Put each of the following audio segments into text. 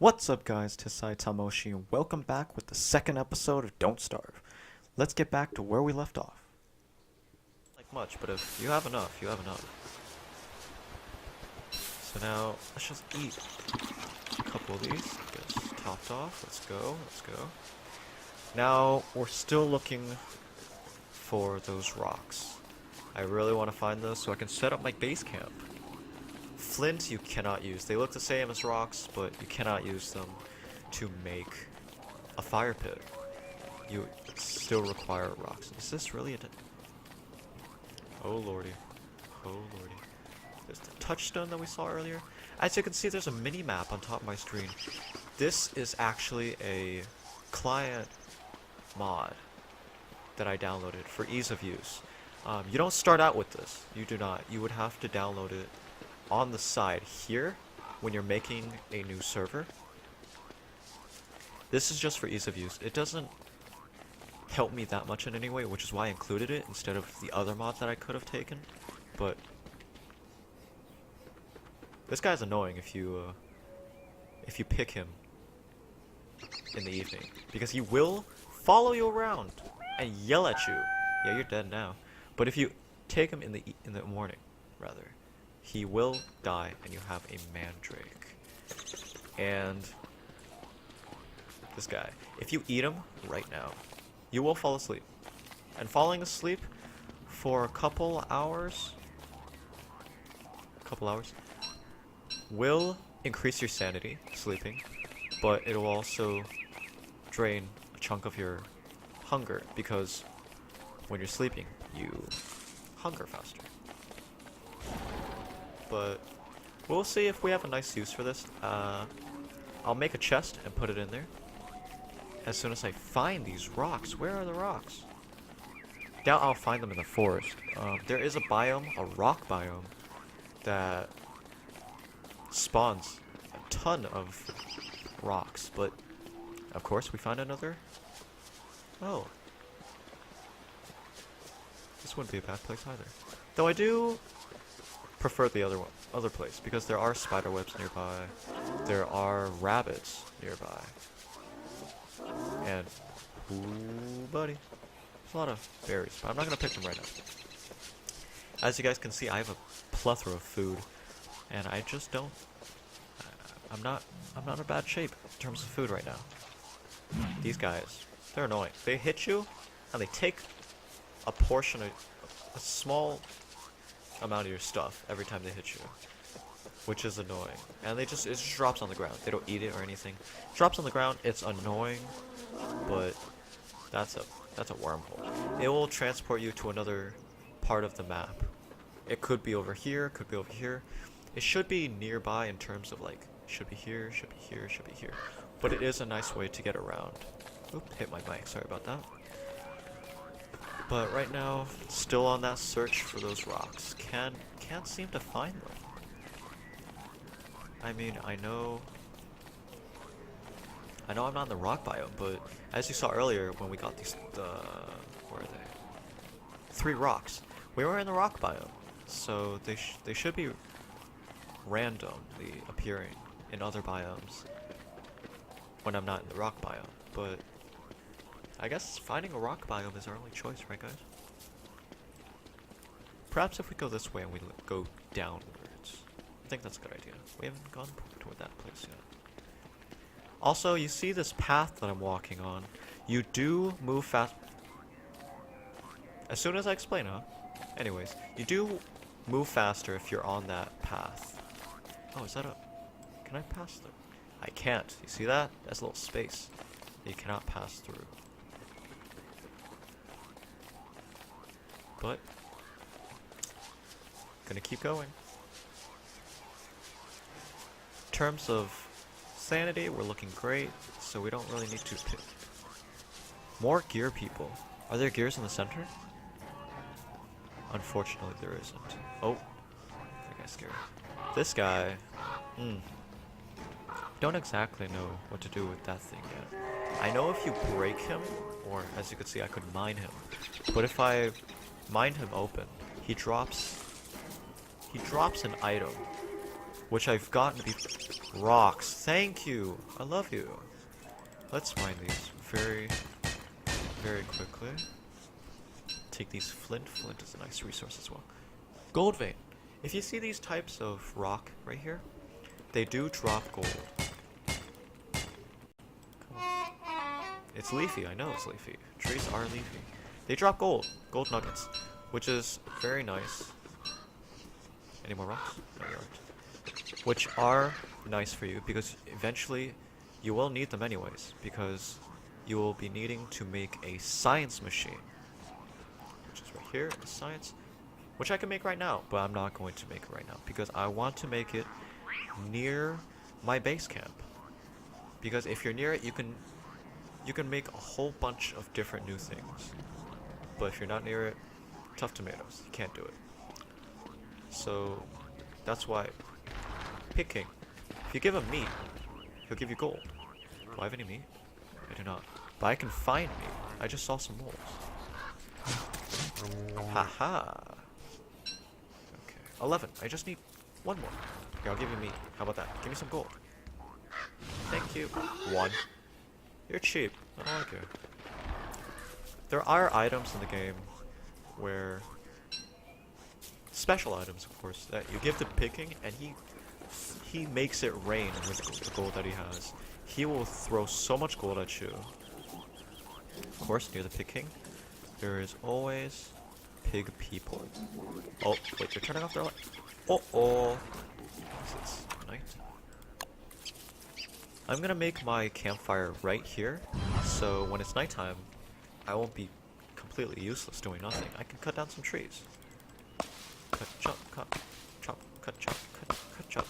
What's up guys, Tisai Tamoshi and welcome back with the second episode of Don't Starve. Let's get back to where we left off. Like much, but if you have enough, you have enough. So now, let's just eat a couple of these. Get us topped off, let's go. Now, we're still looking for those rocks. I really want to find those so I can set up my base camp. Flint you cannot use. They look the same as rocks, but you cannot use them to make a fire pit. You still require rocks. Is this really a... Oh lordy. Oh lordy. There's the touchstone that we saw earlier. As you can see, there's a mini-map on top of my screen. This is actually a client mod that I downloaded for ease of use. You don't start out with this. You do not. You would have to download it on the side here when you're making a new server. This is just for ease of use. It doesn't help me that much in any way, which is why I included it instead of the other mod that I could have taken. But this guy's annoying if you pick him in the evening, because he will follow you around and yell at you. Yeah, you're dead now. But if you take him in the morning, rather, he will die and you have a mandrake. And this guy, if you eat him right now, you will fall asleep. And falling asleep for a couple hours will increase your sanity, sleeping, but it will also drain a chunk of your hunger, because when you're sleeping, you hunger faster. But we'll see if we have a nice use for this. I'll make a chest and put it in there as soon as I find these rocks. Where are the rocks? Doubt I'll find them in the forest. There is a biome, a rock biome, that spawns a ton of rocks, but of course we find another. Oh, this wouldn't be a bad place either. Though I do prefer the other place, because there are spider webs nearby, there are rabbits nearby, and ooh buddy, there's a lot of berries, but I'm not gonna pick them right now. As you guys can see, I have a plethora of food, and I just don't. I'm not in bad shape in terms of food right now. These guys, they're annoying. They hit you, and they take a portion of a small amount of your stuff every time they hit you, which is annoying. And it just drops on the ground. They don't eat it or anything. It drops on the ground. It's annoying, but that's a wormhole. It will transport you to another part of the map. It could be over here, could be over here. It should be nearby in terms of like, should be here, should be here, should be here. But it is a nice way to get around. Oop, hit my mic, sorry about that. But right now, still on that search for those rocks. Can't seem to find them. I mean, I know I'm not in the rock biome, but as you saw earlier when we got these, where are they? 3 rocks. We were in the rock biome, so they should be randomly appearing in other biomes when I'm not in the rock biome. But I guess finding a rock biome is our only choice, right guys? Perhaps if we go this way and we go downwards. I think that's a good idea. We haven't gone toward that place yet. Also, you see this path that I'm walking on. You do move fast. As soon as I explain, huh? Anyways, you do move faster if you're on that path. Oh, is that a... Can I pass through? I can't. You see that? That's a little space that you cannot pass through. But gonna keep going. In terms of sanity, we're looking great, so we don't really need to pick more gear people. Are there gears in the center? Unfortunately, there isn't. Oh, that guy's scary. This guy, don't exactly know what to do with that thing yet. I know if you break him, or as you can see, I could mine him. But if I mine him open, he drops an item, which I've gotten Rocks. Thank you. I love you. Let's mine these very, very quickly. Take these flint. Flint is a nice resource as well. Gold vein. If you see these types of rock right here, they do drop gold. It's leafy. I know it's leafy. Trees are leafy. They drop gold. Gold nuggets. Which is very nice. Any more rocks? No, you aren't. Which are nice for you because eventually you will need them anyways. Because you will be needing to make a science machine. Which is right here. A science. Which I can make right now. But I'm not going to make it right now. Because I want to make it near my base camp. Because if you're near it, you can make a whole bunch of different new things. But if you're not near it, tough tomatoes. You can't do it. So that's why picking. If you give him meat, he'll give you gold. Do I have any meat? I do not. But I can find meat. I just saw some moles. Haha. Okay. 11. I just need one more. Here, I'll give you meat. How about that? Give me some gold. Thank you. 1. You're cheap. I don't like you. There are items in the game where special items, of course, that you give to picking, and he makes it rain with the gold that he has. He will throw so much gold at you. Of course, near the picking, there is always pig people. Oh, wait, you're turning off their light. Oh. It's night. I'm gonna make my campfire right here, so when it's nighttime, I won't be completely useless doing nothing. I can cut down some trees. Cut, chop, cut, chop, cut, chop, cut, chop,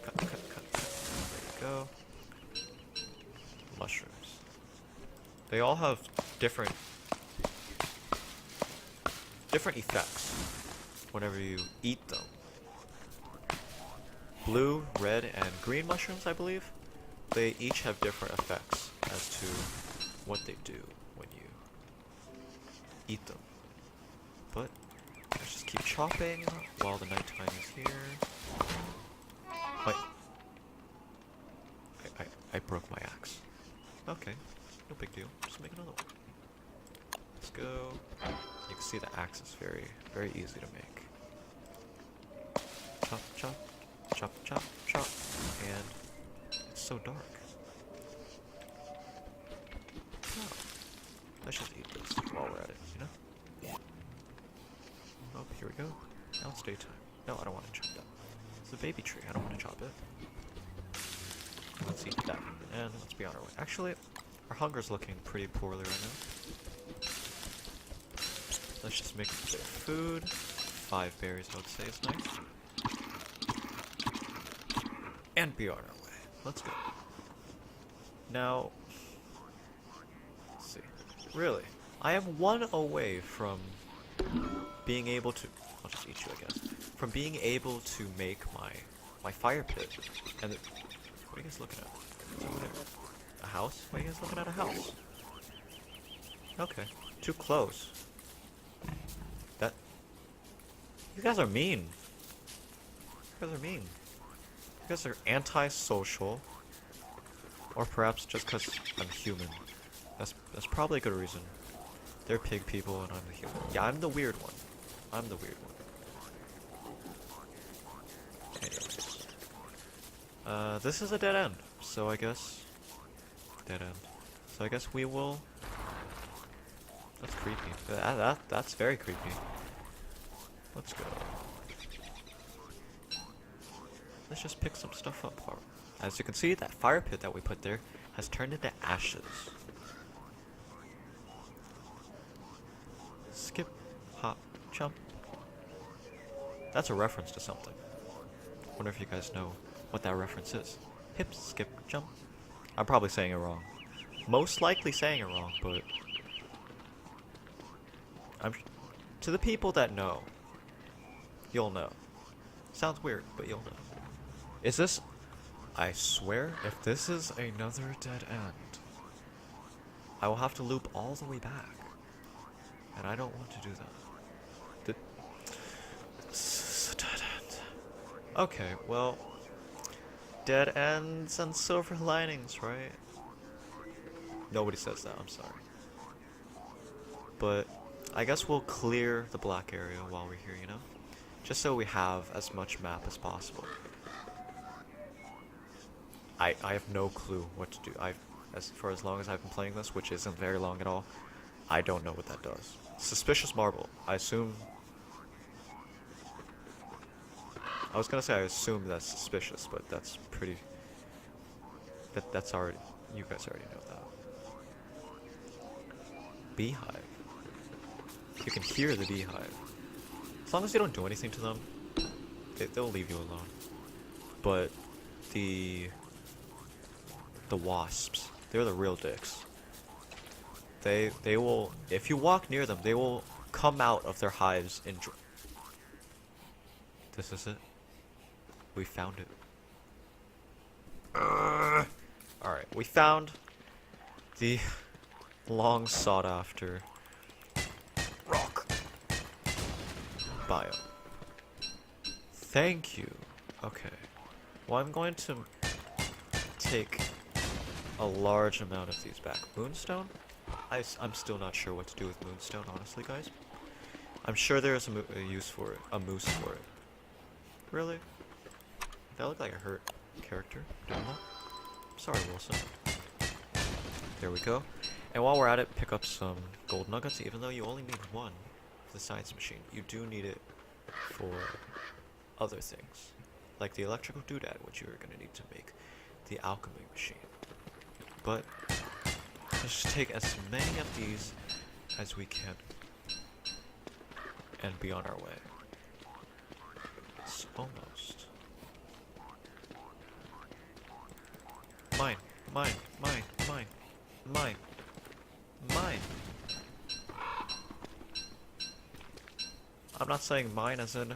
cut. There you go. Mushrooms. They all have different effects whenever you eat them. Blue, red, and green mushrooms, I believe. They each have different effects as to what they do when you eat them. But let's just keep chopping while the nighttime is here. Wait. I broke my axe. Okay, no big deal. Just make another one. Let's go. You can see the axe is very, very easy to make. Chop, chop, chop, chop, chop, and it's so dark. Oh, let's just eat this while we're at it, you know? Oh, here we go. Now it's daytime. No, I don't want to chop that. It's a baby tree. I don't want to chop it. Let's eat that. And let's be on our way. Actually, our hunger's looking pretty poorly right now. Let's just make a bit of food. 5 berries, I would say, is nice. And be on our way. Let's go. Now, let's see. Really, I am 1 away from being able to. I'll just eat you, I guess. From being able to make my fire pit. And what are you guys looking at? A house? Why are you guys looking at a house? Okay, too close. You guys are mean. You guys are mean. You guys are antisocial. Or perhaps just because I'm human. That's probably a good reason. They're pig people and I'm the human. Yeah, I'm the weird one. I'm the weird one. Anyways. This is a dead end. So I guess... Dead end. So I guess we will... That's creepy. That's very creepy. Let's go. Let's just pick some stuff up. As you can see, that fire pit that we put there has turned into ashes. Skip, hop, jump. That's a reference to something. Wonder if you guys know what that reference is. Hip, skip, jump. I'm probably saying it wrong. Most likely saying it wrong, but... To the people that know, you'll know. Sounds weird, but you'll know. Is this... I swear, if this is another dead end, I will have to loop all the way back. And I don't want to do that. This is a dead end. Okay, well... Dead ends and silver linings, right? Nobody says that, I'm sorry. But I guess we'll clear the black area while we're here, you know? Just so we have as much map as possible. I have no clue what to do. For as long as I've been playing this, which isn't very long at all, I don't know what that does. Suspicious marble. I was gonna say I assume that's suspicious, but that's pretty... That's already... You guys already know that. Beehive. You can hear the beehive. As long as you don't do anything to them, they'll leave you alone. But the wasps, they're the real dicks. They will, if you walk near them, they will come out of their hives and this is it. We found it. Alright, we found the long sought after rock biome. Thank you. Okay. Well, I'm going to take a large amount of these back. Moonstone? I'm still not sure what to do with moonstone, honestly, guys. I'm sure there's a use for it. A moose for it. Really? That looked like a hurt character doing that. Sorry, Wilson. There we go. And while we're at it, pick up some gold nuggets, even though you only need one for the science machine. You do need it for other things. Like the electrical doodad, which you're going to need to make the alchemy machine. But let's just take as many of these as we can and be on our way. It's almost. Mine, mine, mine, mine, mine, mine. I'm not saying mine as in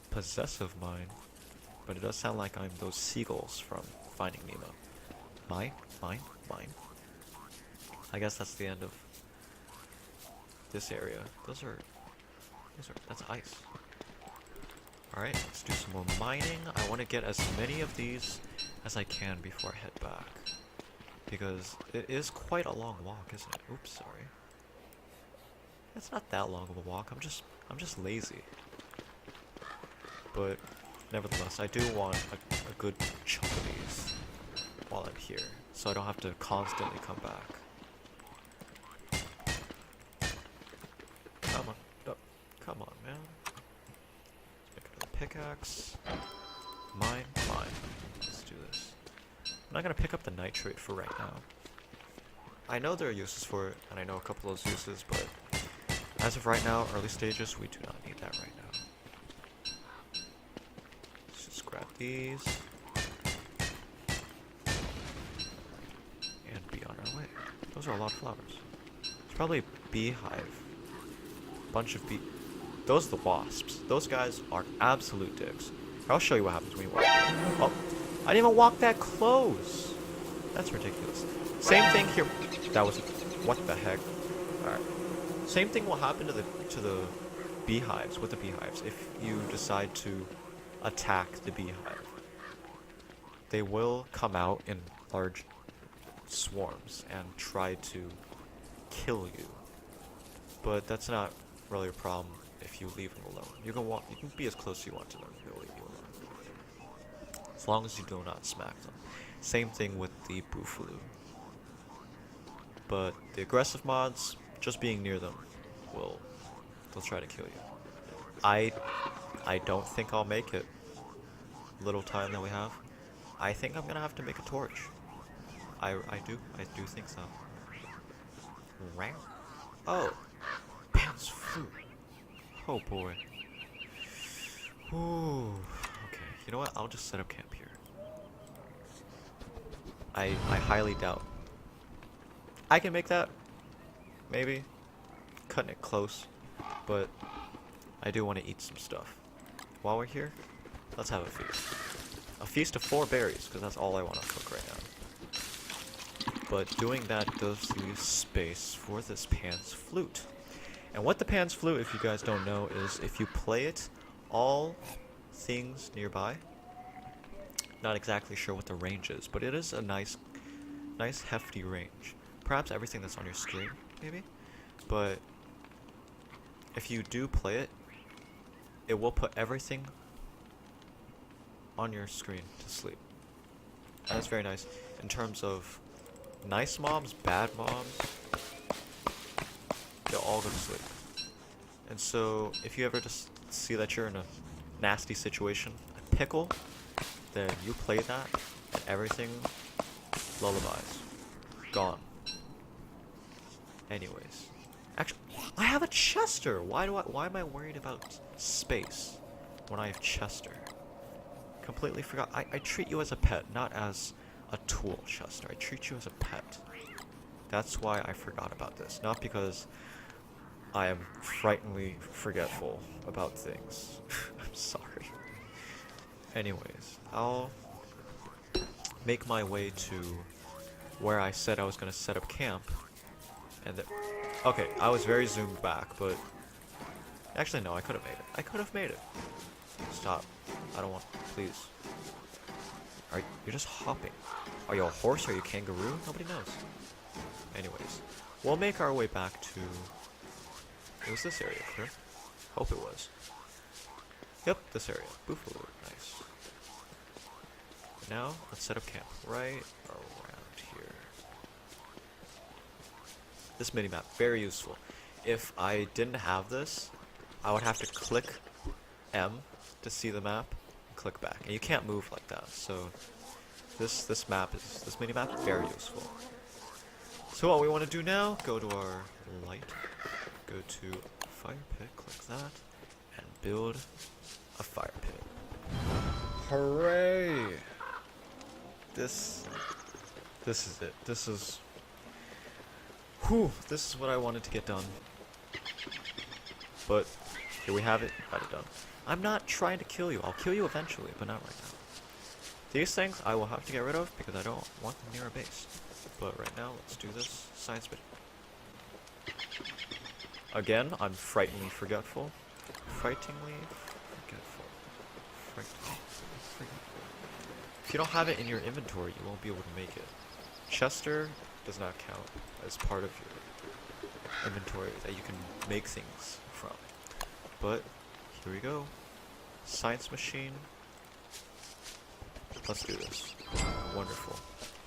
possessive mine, but it does sound like I'm those seagulls from Finding Nemo. Mine, mine, mine. I guess that's the end of this area. That's ice. Alright, let's do some more mining. I want to get as many of these as I can before I head back. Because it is quite a long walk, isn't it? Oops, sorry. It's not that long of a walk, I'm just lazy. But nevertheless, I do want a good chunk of these while I'm here, so I don't have to constantly come back. Come on, oh, come on, man. Let's make another pickaxe. Mine. Let's do this. I'm not gonna pick up the nitrate for right now. I know there are uses for it, and I know a couple of those uses, but as of right now, early stages, we do not need that right now. Let's just grab these. And be on our way. Those are a lot of flowers. It's probably a beehive. Bunch of Those are the wasps. Those guys are absolute dicks. I'll show you what happens when you walk. Oh, I didn't even walk that close. That's ridiculous. Same thing here. That was... What the heck? Alright. Same thing will happen to the beehives, with the beehives, if you decide to attack the beehive. They will come out in large swarms and try to kill you. But that's not really a problem if you leave them alone. You can be as close as you want to them, they'll leave you alone. As long as you do not smack them. Same thing with the Boofalu. But the aggressive mods, just being near them, they'll try to kill you. I don't think I'll make it. Little time that we have. I think I'm gonna have to make a torch. I do think so. Oh, Pan's flute. Oh boy. Ooh. Okay. You know what? I'll just set up camp here. I highly doubt. I can make that. Maybe. Cutting it close. But I do want to eat some stuff. While we're here, let's have a feast. A feast of 4 berries, because that's all I want to cook right now. But doing that does leave space for this Pan's flute. And what the Pan's flute, if you guys don't know, is if you play it, all things nearby, Not exactly sure what the range is, but it is a nice hefty range. Perhaps everything that's on your screen, maybe? But if you do play it, it will put everything on your screen to sleep. And that's very nice. In terms of nice mobs, bad mobs, they'll all go to sleep. And so, if you ever just see that you're in a nasty situation, a pickle, then you play that, and everything lullabies. Gone. Anyways. Actually, I have a Chester! Why am I worried about space when I have Chester? Completely forgot. I treat you as a pet, not as a tool, Chester. I treat you as a pet. That's why I forgot about this. Not because I am frighteningly forgetful about things. I'm sorry. Anyways, I'll make my way to where I said I was going to set up camp. And okay, I was very zoomed back, but actually no, I could have made it. I could have made it. Stop. I don't want. Please. You're just hopping. Are you a horse? Are you a kangaroo? Nobody knows. Anyways, we'll make our way back to. It was this area, correct? Hope it was. Yep, this area. Buffalo. Nice. Now, let's set up camp right around here. This minimap, very useful. If I didn't have this, I would have to click M to see the map and click back. And you can't move like that, so this minimap, very useful. So what we want to do now, go to our light, go to fire pit, click that, and build a fire pit. Hooray! This is it. This is what I wanted to get done. But here we have it. Got it done. I'm not trying to kill you. I'll kill you eventually, but not right now. These things I will have to get rid of because I don't want them near our base. But right now, let's do this science bit. Again, I'm frighteningly forgetful. Frighteningly forgetful. If you don't have it in your inventory, you won't be able to make it. Chester does not count as part of your inventory that you can make things from. But here we go. Science machine. Let's do this. Wonderful.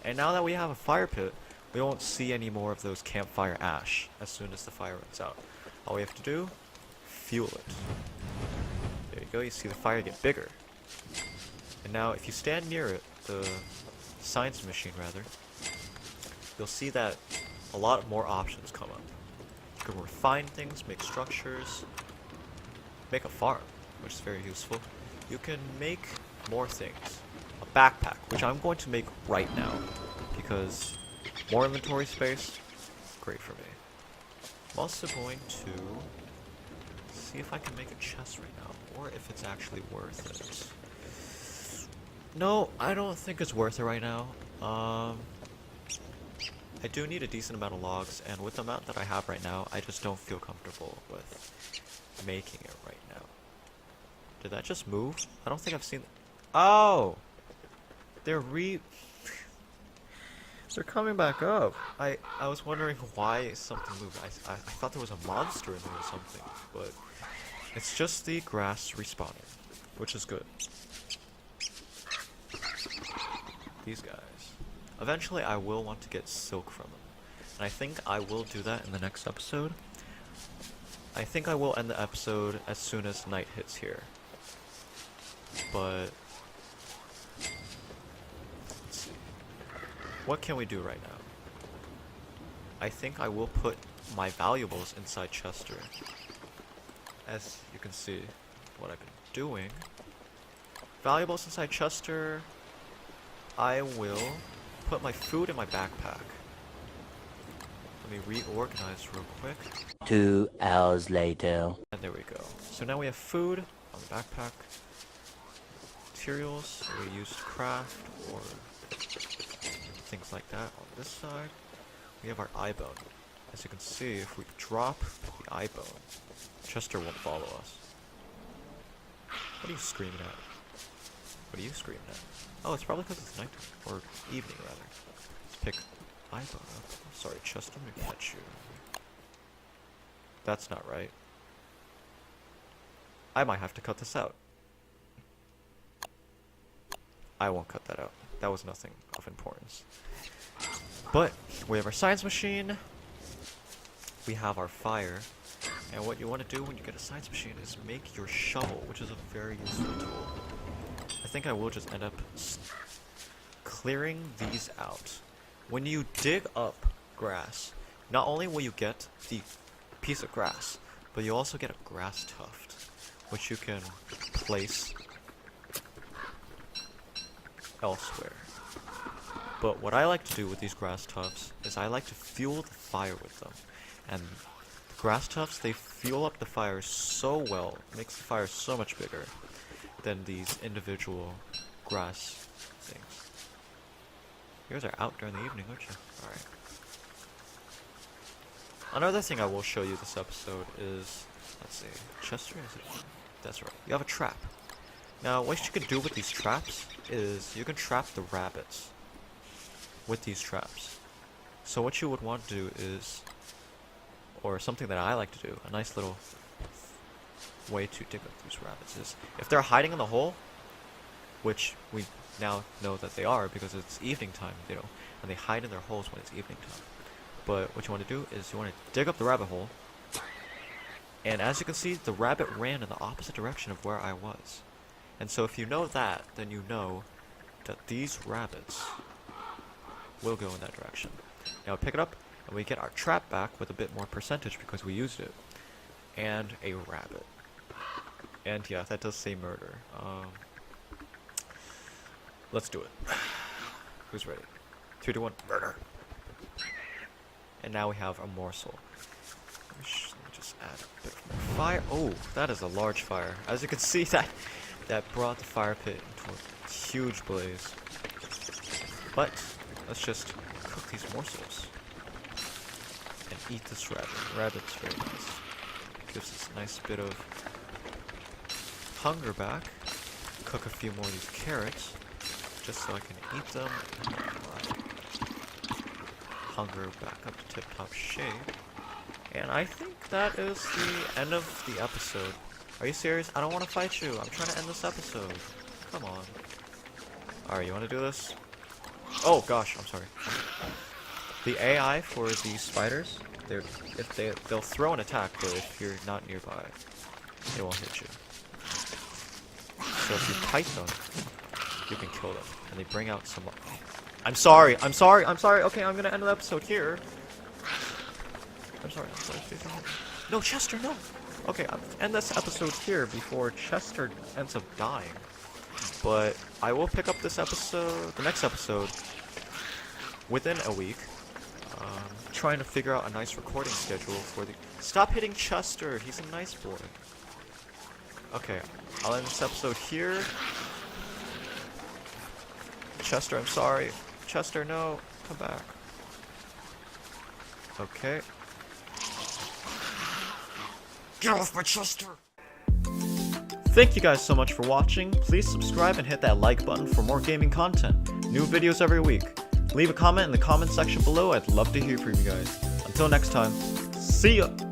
And now that we have a fire pit, we won't see any more of those campfire ash as soon as the fire runs out. All we have to do, fuel it. There you go, you see the fire get bigger. And now if you stand near it, the science machine rather, you'll see that a lot more options come up. You can refine things, make structures, make a farm, which is very useful. You can make more things. A backpack, which I'm going to make right now, because more inventory space, great for me. I'm also going to see if I can make a chest right now, or if it's actually worth it. No, I don't think it's worth it right now. I do need a decent amount of logs, and with the amount that I have right now, I just don't feel comfortable with making it right now. Did that just move? I don't think I've seen. Oh! They're coming back up. I was wondering why something moved. I thought there was a monster in there or something, but it's just the grass respawning, which is good. These guys. Eventually I will want to get silk from them. And I think I will do that in the next episode. I think I will end the episode as soon as night hits here. But let's see. What can we do right now? I think I will put my valuables inside Chester. As you can see what I've been doing. Valuables inside Chester. I will put my food in my backpack. Let me reorganize real quick. 2 hours later. And there we go. So now we have food on the backpack. Materials that we use to craft or things like that. On this side, we have our eye bone. As you can see, if we drop the eye bone, Chester won't follow us. What are you screaming at? What are you screaming at? Oh, it's probably because it's nighttime. Or evening, rather. Let's pick Ivo up. Sorry, Chester, let me catch you. That's not right. I might have to cut this out. I won't cut that out. That was nothing of importance. But we have our science machine. We have our fire. And what you want to do when you get a science machine is make your shovel, which is a very useful tool. I think I will just end up clearing these out. When you dig up grass, not only will you get the piece of grass, but you also get a grass tuft, which you can place elsewhere. But what I like to do with these grass tufts is I like to fuel the fire with them. And the grass tufts, they fuel up the fire so well, makes the fire so much bigger than these individual grass things. You guys are out during the evening, aren't you? Alright. Another thing I will show you this episode is, let's see, Chester, is it? That's right. You have a trap. Now, what you can do with these traps is you can trap the rabbits with these traps. So what you would want to do is, or something that I like to do, a nice little way to dig up these rabbits is, if they're hiding in the hole, which we now know that they are because it's evening time, you know, and they hide in their holes when it's evening time. But what you want to do is you want to dig up the rabbit hole, and as you can see, the rabbit ran in the opposite direction of where I was. And so if you know that, then you know that these rabbits will go in that direction. Now pick it up, and we get our trap back with a bit more percentage because we used it. And a rabbit. And yeah, that does say murder. Let's do it. Who's ready? 3, 2, 1, murder! And now we have a morsel. Let me just add a bit more fire. Oh, that is a large fire. As you can see, that brought the fire pit into a huge blaze. But let's just cook these morsels and eat this rabbit. Rabbit's very nice. Gives us a nice bit of hunger back. Cook a few more of these carrots just so I can eat them. Hunger back up to tip-top shape. And I think that is the end of the episode. Are you serious? I don't want to fight you. I'm trying to end this episode. Come on. Alright, you want to do this? Oh gosh, I'm sorry. The AI for these spiders, they'll throw an attack, but if you're not nearby, they won't hit you. So if you kite them, you can kill them, and they bring out some. I'm sorry. Okay, I'm gonna end the episode here. I'm sorry. No, Chester, no. Okay, I'll end this episode here before Chester ends up dying. But I will pick up this episode, the next episode, within a week. Trying to figure out a nice recording schedule for the. Stop hitting Chester. He's a nice boy. Okay, I'll end this episode here. Chester, I'm sorry. Chester, no. Come back. Okay. Get off my Chester! Thank you guys so much for watching. Please subscribe and hit that like button for more gaming content. New videos every week. Leave a comment in the comment section below. I'd love to hear from you guys. Until next time, see ya!